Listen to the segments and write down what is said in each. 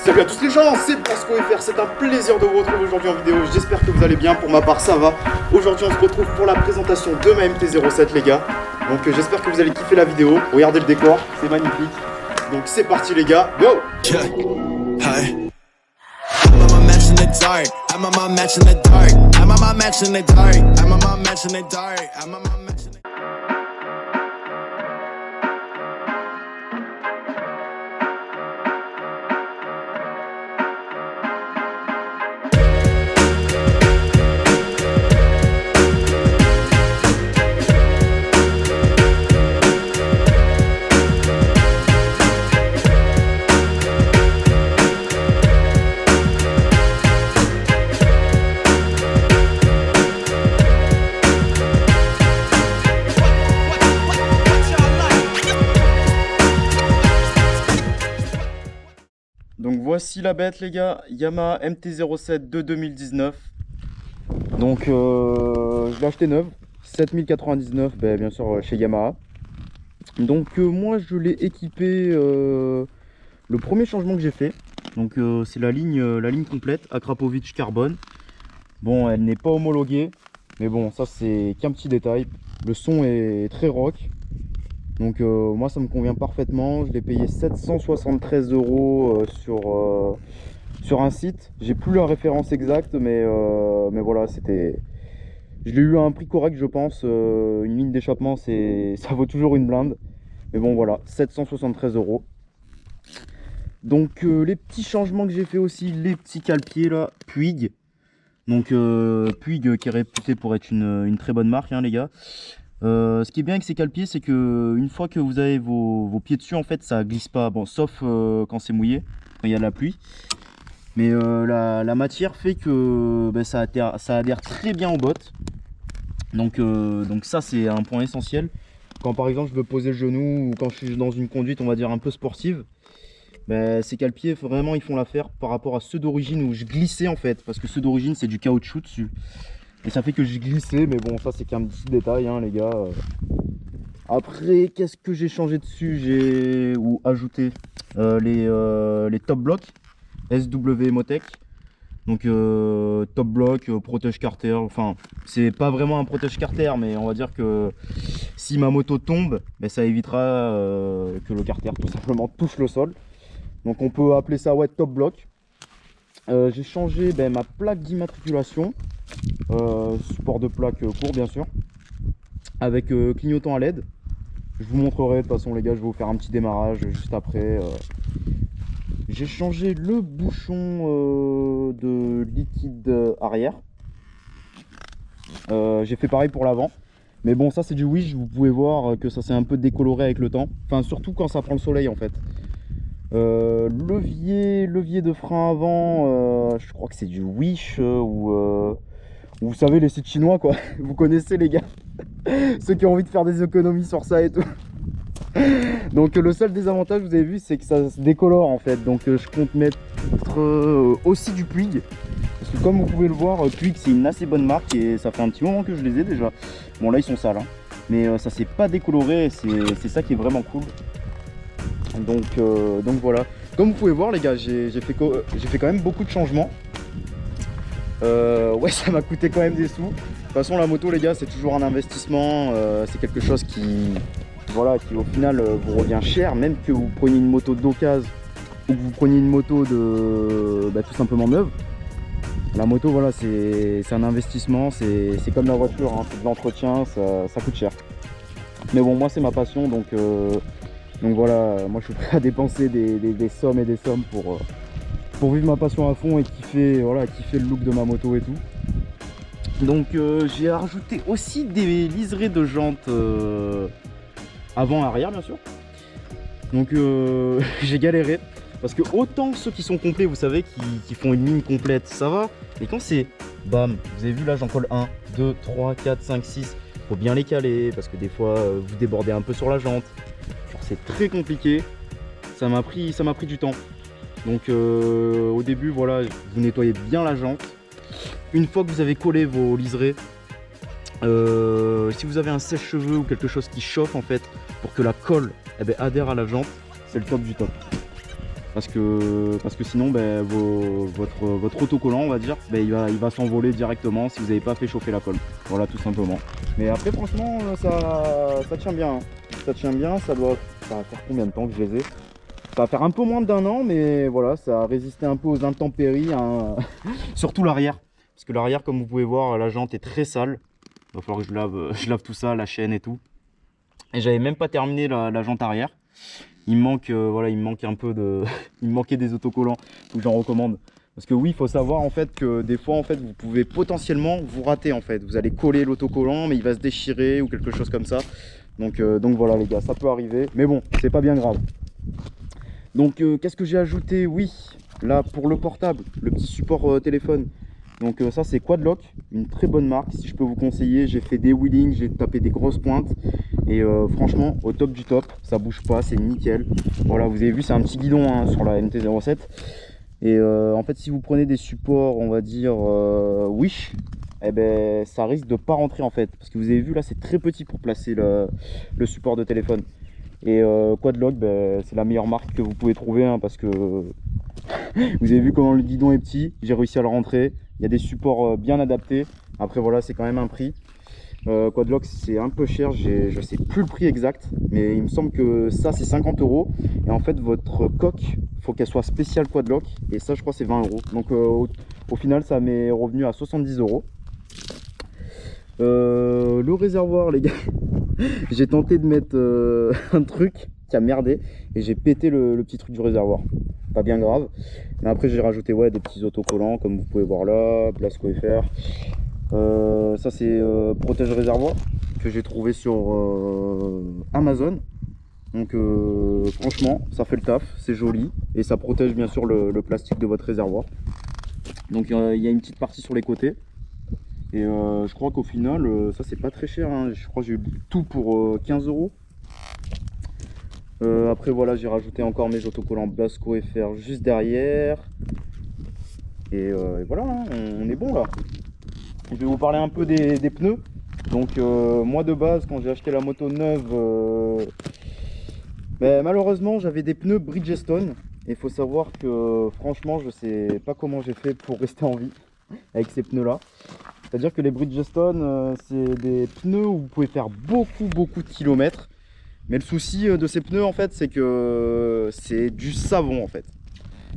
Salut à tous les gens, c'est Bosco.fr, c'est un plaisir de vous retrouver aujourd'hui en vidéo, j'espère que vous allez bien, pour ma part ça va. Aujourd'hui on se retrouve pour la présentation de ma MT-07 les gars, donc j'espère que vous allez kiffer la vidéo, regardez le décor, c'est magnifique. Donc c'est parti les gars, go! Donc voici la bête les gars, Yamaha MT-07 de 2019. Donc je l'ai acheté neuve, 7099 bien sûr chez Yamaha. Donc moi je l'ai équipé, le premier changement que j'ai fait, donc c'est la ligne complète Akrapovic carbone. Bon, elle n'est pas homologuée, mais bon ça c'est qu'un petit détail. Le son est très rock. Donc moi ça me convient parfaitement, je l'ai payé 773 € sur un site. J'ai plus la référence exacte, mais voilà, je l'ai eu à un prix correct je pense. Une ligne d'échappement ça vaut toujours une blinde. Mais bon voilà, 773 €. Donc les petits changements que j'ai fait aussi, les petits cale-pieds là, Puig. Donc Puig qui est réputé pour être une très bonne marque hein, les gars. Ce qui est bien avec ces cale-pieds, c'est que une fois que vous avez vos pieds dessus, en fait, ça glisse pas. Bon, sauf quand c'est mouillé, quand il y a de la pluie. Mais la matière fait que ça adhère très bien aux bottes. Donc ça, c'est un point essentiel. Quand par exemple je veux poser le genou ou quand je suis dans une conduite, on va dire un peu sportive, ces cale-pieds, vraiment, ils font l'affaire par rapport à ceux d'origine où je glissais en fait. Parce que ceux d'origine, c'est du caoutchouc dessus. Et ça fait que j'ai glissé, mais bon, ça c'est qu'un petit détail, hein, les gars. Après, qu'est-ce que j'ai changé dessus ou ajouté les top blocks SW Motec. Donc top block, protège carter. Enfin, c'est pas vraiment un protège carter, mais on va dire que si ma moto tombe, ça évitera que le carter tout simplement touche le sol. Donc on peut appeler ça ouais, top block. J'ai changé ma plaque d'immatriculation. Support de plaque court bien sûr, avec clignotant à LED. Je vous montrerai de toute façon les gars, je vais vous faire un petit démarrage juste après. J'ai changé le bouchon de liquide arrière. J'ai fait pareil pour l'avant, mais bon ça c'est du Wish, vous pouvez voir que ça s'est un peu décoloré avec le temps, enfin surtout quand ça prend le soleil en fait. Levier de frein avant, je crois que c'est du Wish vous savez les sites chinois quoi, vous connaissez les gars, ceux qui ont envie de faire des économies sur ça et tout. Donc le seul désavantage vous avez vu c'est que ça se décolore en fait, donc je compte mettre aussi du Puig. Parce que comme vous pouvez le voir, Puig c'est une assez bonne marque et ça fait un petit moment que je les ai déjà. Bon là ils sont sales hein, mais ça s'est pas décoloré, c'est ça qui est vraiment cool. Donc voilà, comme vous pouvez voir les gars, j'ai fait quand même beaucoup de changements. Ouais ça m'a coûté quand même des sous. De toute façon la moto les gars c'est toujours un investissement, c'est quelque chose qui au final vous revient cher, même que vous preniez une moto d'occasion ou que vous preniez une moto de tout simplement neuve. La moto voilà c'est un investissement, c'est comme la voiture hein, c'est de l'entretien, ça coûte cher. Mais bon moi c'est ma passion donc voilà, moi je suis prêt à dépenser des sommes et des sommes pour vivre ma passion à fond et kiffer le look de ma moto et tout. Donc j'ai rajouté aussi des liserés de jantes avant arrière bien sûr. Donc j'ai galéré parce que autant ceux qui sont complets vous savez qui font une ligne complète ça va, mais quand c'est bam, vous avez vu là j'en colle 1, 2, 3, 4, 5, 6, faut bien les caler parce que des fois vous débordez un peu sur la jante. C'est très compliqué, ça m'a pris du temps. Donc au début voilà, vous nettoyez bien la jante. Une fois que vous avez collé vos liserés, si vous avez un sèche-cheveux ou quelque chose qui chauffe en fait pour que la colle adhère à la jante, c'est le top du top. parce que sinon votre autocollant, on va dire, il va s'envoler directement si vous n'avez pas fait chauffer la colle. Voilà, tout simplement. Mais après franchement ça tient bien, hein. Ça tient bien, ça va faire combien de temps que je les ai? Ça va faire un peu moins d'1 an, mais voilà, ça a résisté un peu aux intempéries, hein. Surtout l'arrière, parce que l'arrière, comme vous pouvez voir, la jante est très sale. Il va falloir que je lave tout ça, la chaîne et tout. Et j'avais même pas terminé la jante arrière. Il me manque, voilà, il me manque un peu de, il me manquait des autocollants, où j'en recommande. Parce que oui, il faut savoir en fait que des fois en fait vous pouvez potentiellement vous rater en fait. Vous allez coller l'autocollant, mais il va se déchirer ou quelque chose comme ça. Donc voilà les gars, ça peut arriver, mais bon, c'est pas bien grave. Donc qu'est-ce que j'ai ajouté? Oui, là pour le portable, le petit support téléphone. Donc ça c'est Quadlock, une très bonne marque si je peux vous conseiller. J'ai fait des wheelings, j'ai tapé des grosses pointes et franchement au top du top, ça bouge pas, c'est nickel. Voilà, vous avez vu, c'est un petit guidon hein, sur la MT-07. Et en fait si vous prenez des supports, on va dire Wish, eh ben ça risque de pas rentrer en fait, parce que vous avez vu là c'est très petit pour placer le support de téléphone. Et Quadlock, c'est la meilleure marque que vous pouvez trouver hein, parce que vous avez vu comment le guidon est petit, j'ai réussi à le rentrer. Il y a des supports bien adaptés. Après voilà, c'est quand même un prix. Quadlock c'est un peu cher, je sais plus le prix exact, mais il me semble que ça c'est 50 €. Et en fait votre coque, faut qu'elle soit spéciale Quadlock, et ça je crois c'est 20 €. Donc au final ça m'est revenu à 70 €. Le réservoir les gars, j'ai tenté de mettre un truc qui a merdé et j'ai pété le petit truc du réservoir. Pas bien grave, mais après j'ai rajouté ouais, des petits autocollants comme vous pouvez voir là, Blasco FR. Ça c'est protège réservoir que j'ai trouvé sur Amazon. Donc franchement ça fait le taf, c'est joli et ça protège bien sûr le plastique de votre réservoir. Donc il y a une petite partie sur les côtés. Et je crois qu'au final, ça c'est pas très cher, hein. Je crois que j'ai eu tout pour 15 €. Après voilà, j'ai rajouté encore mes autocollants Blasco FR juste derrière. Et voilà, hein, on est bon là. Je vais vous parler un peu des pneus. Donc moi de base, quand j'ai acheté la moto neuve, malheureusement j'avais des pneus Bridgestone. Et il faut savoir que franchement, je sais pas comment j'ai fait pour rester en vie avec ces pneus là. C'est-à-dire que les Bridgestone, c'est des pneus où vous pouvez faire beaucoup de kilomètres. Mais le souci de ces pneus, en fait, c'est que c'est du savon, en fait.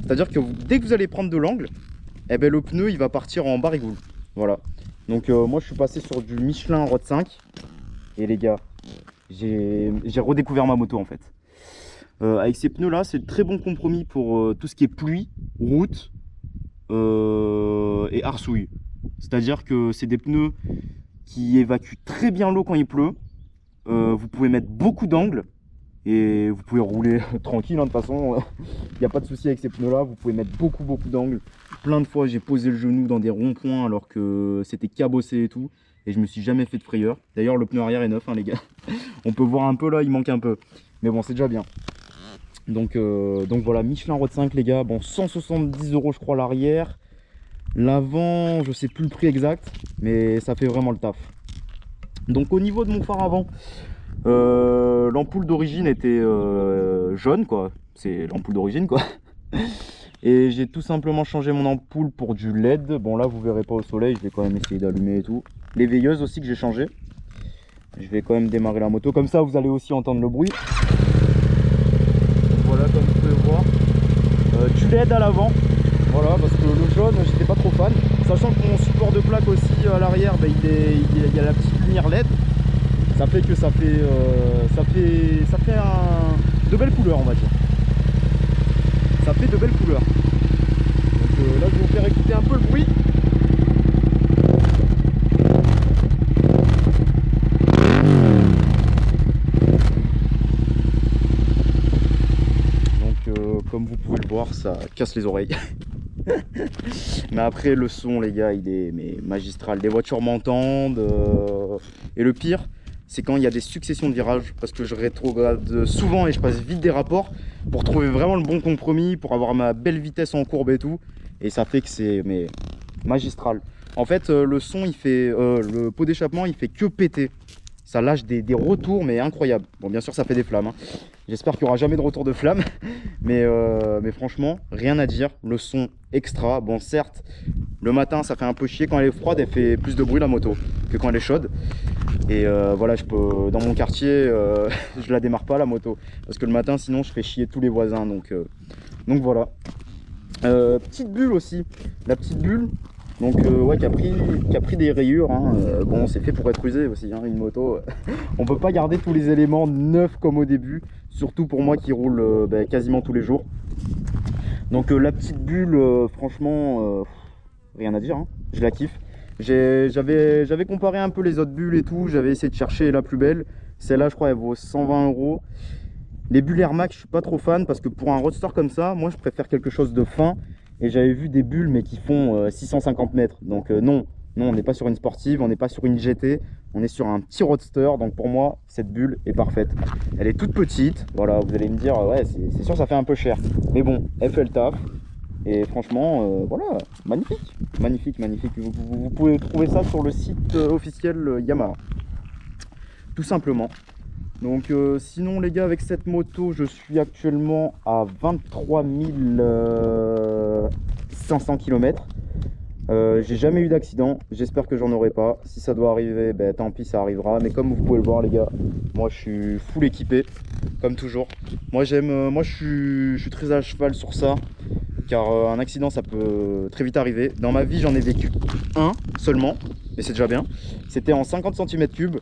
C'est-à-dire que dès que vous allez prendre de l'angle, eh ben, le pneu, il va partir en barigoule. Voilà. Donc moi, je suis passé sur du Michelin Road 5. Et les gars, j'ai redécouvert ma moto, en fait. Avec ces pneus-là, c'est le très bon compromis pour tout ce qui est pluie, route et arsouille. C'est-à-dire que c'est des pneus qui évacuent très bien l'eau quand il pleut. Vous pouvez mettre beaucoup d'angles et vous pouvez rouler tranquille, hein, de toute façon. Il n'y a pas de souci avec ces pneus-là. Vous pouvez mettre beaucoup d'angles. Plein de fois, j'ai posé le genou dans des ronds-points alors que c'était cabossé et tout. Et je me suis jamais fait de frayeur. D'ailleurs, le pneu arrière est neuf, hein, les gars. On peut voir un peu là, il manque un peu. Mais bon, c'est déjà bien. Donc voilà, Michelin Road 5, les gars. Bon, 170 € je crois l'arrière. L'avant, je sais plus le prix exact, mais ça fait vraiment le taf. Donc au niveau de mon phare avant, l'ampoule d'origine était jaune, quoi. C'est l'ampoule d'origine, quoi. Et j'ai tout simplement changé mon ampoule pour du LED. Bon là vous verrez pas au soleil, je vais quand même essayer d'allumer et tout. Les veilleuses aussi que j'ai changé. Je vais quand même démarrer la moto, comme ça vous allez aussi entendre le bruit. Donc voilà, comme vous pouvez voir, du LED à l'avant. Voilà, parce que le jaune, j'étais pas trop fan. Sachant que mon support de plaque aussi à l'arrière, il y a la petite lumière LED. Ça fait que ça fait de belles couleurs, on va dire. Ça fait de belles couleurs. Donc là, je vais vous faire écouter un peu le bruit. Donc comme vous pouvez le voir, ça casse les oreilles. Mais après le son les gars il est magistral, des voitures m'entendent et le pire c'est quand il y a des successions de virages, parce que je rétrograde souvent et je passe vite des rapports pour trouver vraiment le bon compromis, pour avoir ma belle vitesse en courbe et tout, et ça fait que c'est magistral. En fait le son il fait le pot d'échappement il fait que péter, ça lâche des retours mais incroyables. Bon, bien sûr ça fait des flammes, hein. J'espère qu'il n'y aura jamais de retour de flammes. Mais franchement, rien à dire. Le son extra. Bon, certes, le matin, ça fait un peu chier. Quand elle est froide, elle fait plus de bruit, la moto, que quand elle est chaude. Et voilà, dans mon quartier, je la démarre pas, la moto. Parce que le matin, sinon, je fais chier tous les voisins. Donc voilà. Petite bulle aussi. La petite bulle, donc ouais, qui a pris des rayures, hein. Bon, c'est fait pour être usé aussi, hein, une moto. On peut pas garder tous les éléments neufs comme au début, surtout pour moi qui roule quasiment tous les jours. Donc la petite bulle, franchement, rien à dire, hein. Je la kiffe. J'avais comparé un peu les autres bulles et tout, j'avais essayé de chercher la plus belle. Celle-là, je crois, elle vaut 120 €. Les bulles Air Max, je suis pas trop fan parce que pour un roadster comme ça, moi je préfère quelque chose de fin. Et j'avais vu des bulles mais qui font 650 mètres. Donc non, on n'est pas sur une sportive, on n'est pas sur une GT, on est sur un petit roadster. Donc pour moi, cette bulle est parfaite. Elle est toute petite. Voilà, vous allez me dire, ouais, c'est sûr, ça fait un peu cher. Mais bon, elle fait le taf. Et franchement, voilà, magnifique. Magnifique, magnifique. Vous pouvez trouver ça sur le site officiel Yamaha. Tout simplement. Donc sinon les gars, avec cette moto je suis actuellement à 23 500 km. J'ai jamais eu d'accident, j'espère que j'en aurai pas. Si ça doit arriver, ben, tant pis, ça arrivera. Mais comme vous pouvez le voir les gars, moi je suis full équipé, comme toujours. Moi je suis très à cheval sur ça, car un accident ça peut très vite arriver. Dans ma vie j'en ai vécu un seulement, et c'est déjà bien. C'était en 50 cm3.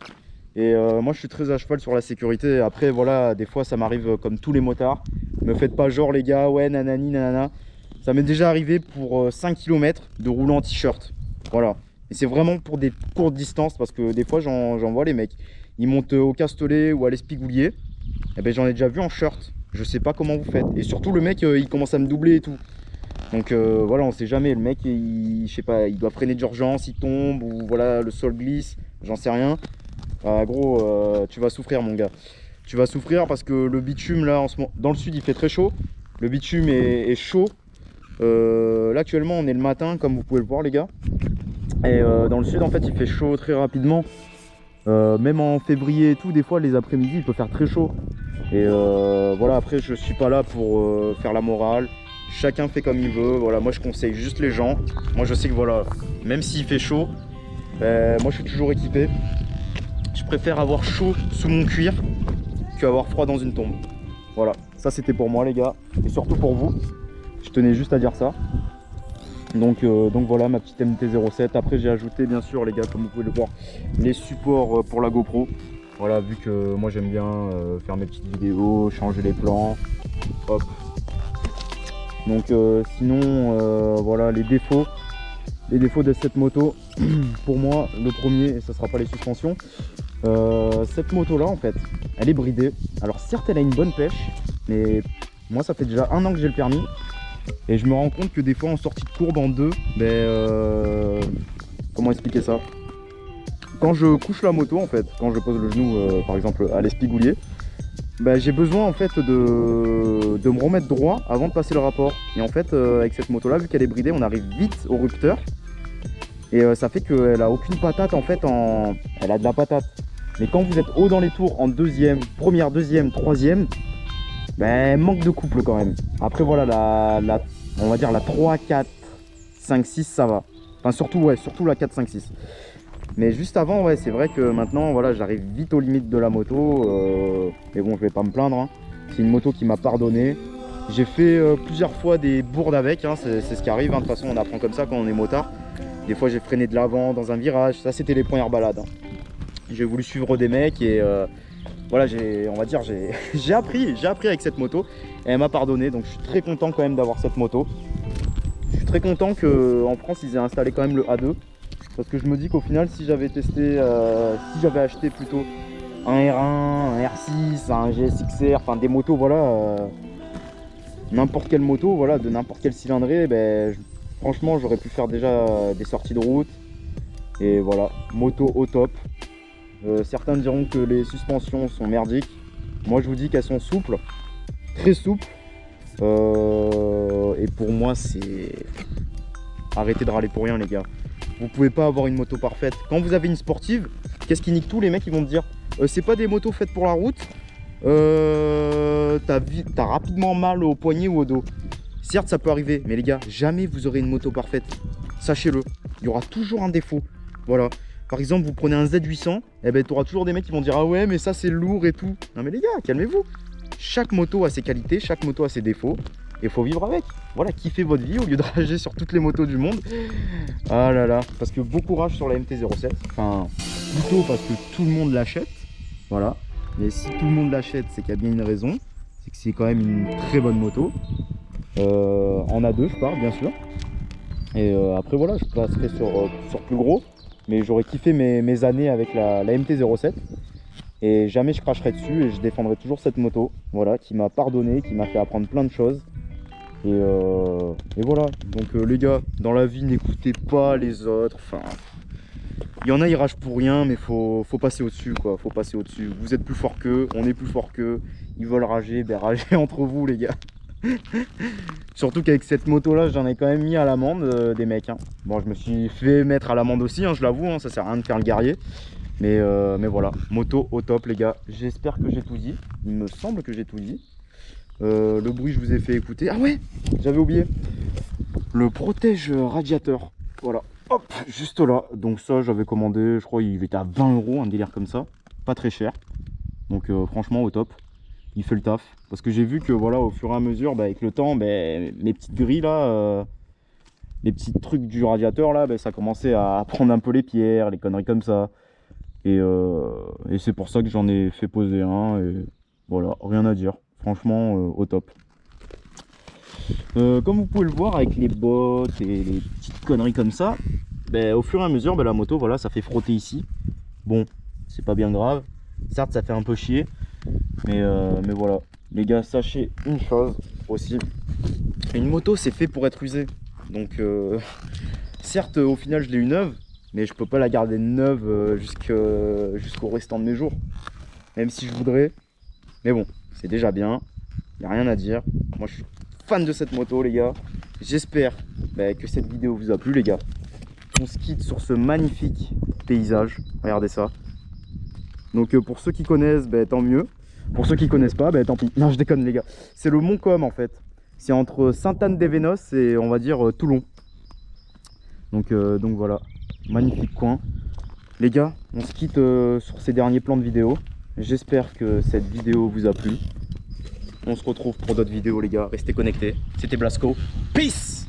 Et moi je suis très à cheval sur la sécurité. Après voilà, des fois ça m'arrive comme tous les motards. Me faites pas genre les gars, ouais nanani nanana. Ça m'est déjà arrivé pour 5 km de rouler en t-shirt. Voilà. Et c'est vraiment pour des courtes distances parce que des fois j'en vois les mecs. Ils montent au Castellet ou à l'Espigoulier. Et ben j'en ai déjà vu en shirt. Je sais pas comment vous faites. Et surtout le mec il commence à me doubler et tout. Donc voilà, on sait jamais. Le mec je sais pas, il doit freiner d'urgence, il tombe ou voilà, le sol glisse, j'en sais rien. Ah, gros, tu vas souffrir mon gars. Tu vas souffrir parce que le bitume là en ce moment, dans le sud il fait très chaud. Le bitume est chaud. Là actuellement on est le matin comme vous pouvez le voir les gars. Et dans le sud en fait il fait chaud très rapidement. Même en février et tout, des fois les après-midi il peut faire très chaud. Et voilà, après je suis pas là pour faire la morale. Chacun fait comme il veut. Voilà, moi je conseille juste les gens. Moi je sais que voilà, même s'il fait chaud, moi je suis toujours équipé. Je préfère avoir chaud sous mon cuir qu'avoir froid dans une tombe. Voilà, ça c'était pour moi les gars, et surtout pour vous. Je tenais juste à dire ça. Donc voilà ma petite MT-07. Après j'ai ajouté bien sûr les gars, comme vous pouvez le voir, les supports pour la GoPro. Voilà, vu que moi j'aime bien faire mes petites vidéos, changer les plans. Hop. Donc sinon voilà les défauts. Les défauts de cette moto, pour moi le premier, et ça sera pas les suspensions. Cette moto là en fait elle est bridée. Alors certes elle a une bonne pêche, mais moi ça fait déjà 1 an que j'ai le permis et je me rends compte que des fois en sortie de courbe en deux, comment expliquer ça, quand je couche la moto en fait, quand je pose le genou par exemple à l'Espigoulier, j'ai besoin en fait de me remettre droit avant de passer le rapport. Et en fait avec cette moto là, vu qu'elle est bridée, on arrive vite au rupteur. Et ça fait qu'elle a aucune patate en fait, elle a de la patate. Mais quand vous êtes haut dans les tours en deuxième, première, deuxième, troisième, manque de couple quand même. Après voilà, on va dire la 3, 4, 5, 6 ça va. Enfin surtout la 4, 5, 6. Mais juste avant, ouais, c'est vrai que maintenant voilà, j'arrive vite aux limites de la moto. Mais bon, je vais pas me plaindre, hein. C'est une moto qui m'a pardonné. J'ai fait plusieurs fois des bourdes avec, hein. C'est ce qui arrive, hein. De toute façon on apprend comme ça quand on est motard. Des fois j'ai freiné de l'avant dans un virage, ça c'était les premières balades, hein. J'ai voulu suivre des mecs et voilà, on va dire j'ai appris avec cette moto et elle m'a pardonné. Donc je suis très content quand même d'avoir cette moto. Je suis très content qu'en France ils aient installé quand même le A2, parce que je me dis qu'au final si j'avais testé, si j'avais acheté plutôt un R1, un R6, un GSXR, enfin des motos voilà, n'importe quelle moto, voilà, de n'importe quel cylindrée, franchement j'aurais pu faire déjà des sorties de route. Et voilà, moto au top. Certains diront que les suspensions sont merdiques. Moi je vous dis qu'elles sont souples, très souples. Et pour moi c'est... Arrêtez de râler pour rien les gars. Vous pouvez pas avoir une moto parfaite. Quand vous avez une sportive, qu'est-ce qui nique tout? Les mecs ils vont me dire c'est pas des motos faites pour la route. T'as rapidement mal au poignet ou au dos. Certes, ça peut arriver, mais les gars, jamais vous aurez une moto parfaite. Sachez-le, il y aura toujours un défaut. Voilà. Par exemple, vous prenez un Z800, et ben tu auras toujours des mecs qui vont dire ah ouais, mais ça c'est lourd et tout. Non mais les gars, calmez-vous. Chaque moto a ses qualités, chaque moto a ses défauts. Et il faut vivre avec. Voilà, kiffez votre vie au lieu de rager sur toutes les motos du monde. Ah là là, parce que beaucoup ragent sur la MT-07. Enfin, plutôt parce que tout le monde l'achète. Voilà. Mais si tout le monde l'achète, c'est qu'il y a bien une raison. C'est que c'est quand même une très bonne moto. En A2, je parle, bien sûr. Et après, voilà, je passerai sur plus gros. Mais j'aurais kiffé mes années avec la MT-07. Et jamais je cracherai dessus et je défendrai toujours cette moto. Voilà, qui m'a pardonné, qui m'a fait apprendre plein de choses. Et voilà. Donc les gars, dans la vie, n'écoutez pas les autres. Enfin, il y en a, ils ragent pour rien, mais faut passer au-dessus, quoi. Faut passer au-dessus. Vous êtes plus fort qu'eux, on est plus fort qu'eux. Ils veulent rager, ben ragez entre vous, les gars. Surtout qu'avec cette moto là, j'en ai quand même mis à l'amende des mecs. Hein. Bon, je me suis fait mettre à l'amende aussi, hein, je l'avoue, hein, ça sert à rien de faire le guerrier. Mais voilà, moto au top, les gars. J'espère que j'ai tout dit. Il me semble que j'ai tout dit. Le bruit, je vous ai fait écouter. Ah ouais, j'avais oublié. Le protège radiateur. Voilà, hop, juste là. Donc ça, j'avais commandé, je crois il était à 20 €, un délire comme ça. Pas très cher. Donc franchement, au top. Il fait le taf. Parce que j'ai vu que voilà, au fur et à mesure, bah, avec le temps, bah, mes petites grilles là, les petits trucs du radiateur là, bah, ça commençait à prendre un peu les pierres, les conneries comme ça. Et c'est pour ça que j'en ai fait poser un. Et voilà, rien à dire. Franchement, au top. Comme vous pouvez le voir avec les bottes et les petites conneries comme ça, bah, au fur et à mesure, bah, la moto, voilà, ça fait frotter ici. Bon, c'est pas bien grave. Certes, ça fait un peu chier. Mais voilà, les gars, sachez une chose aussi, une moto c'est fait pour être usée. Donc certes au final je l'ai eu neuve, mais je peux pas la garder neuve jusqu'au restant de mes jours. Même si je voudrais. Mais bon, c'est déjà bien, il n'y a rien à dire. Moi je suis fan de cette moto les gars. J'espère que cette vidéo vous a plu les gars. On se quitte sur ce magnifique paysage, regardez ça. Donc pour ceux qui connaissent, tant mieux. Pour ceux qui connaissent pas, tant pis. Non, je déconne les gars. C'est le Mont Com en fait. C'est entre Sainte-Anne-des-Vénos et on va dire Toulon. Donc voilà, magnifique coin. Les gars, on se quitte sur ces derniers plans de vidéo. J'espère que cette vidéo vous a plu. On se retrouve pour d'autres vidéos les gars. Restez connectés. C'était Blasco. Peace!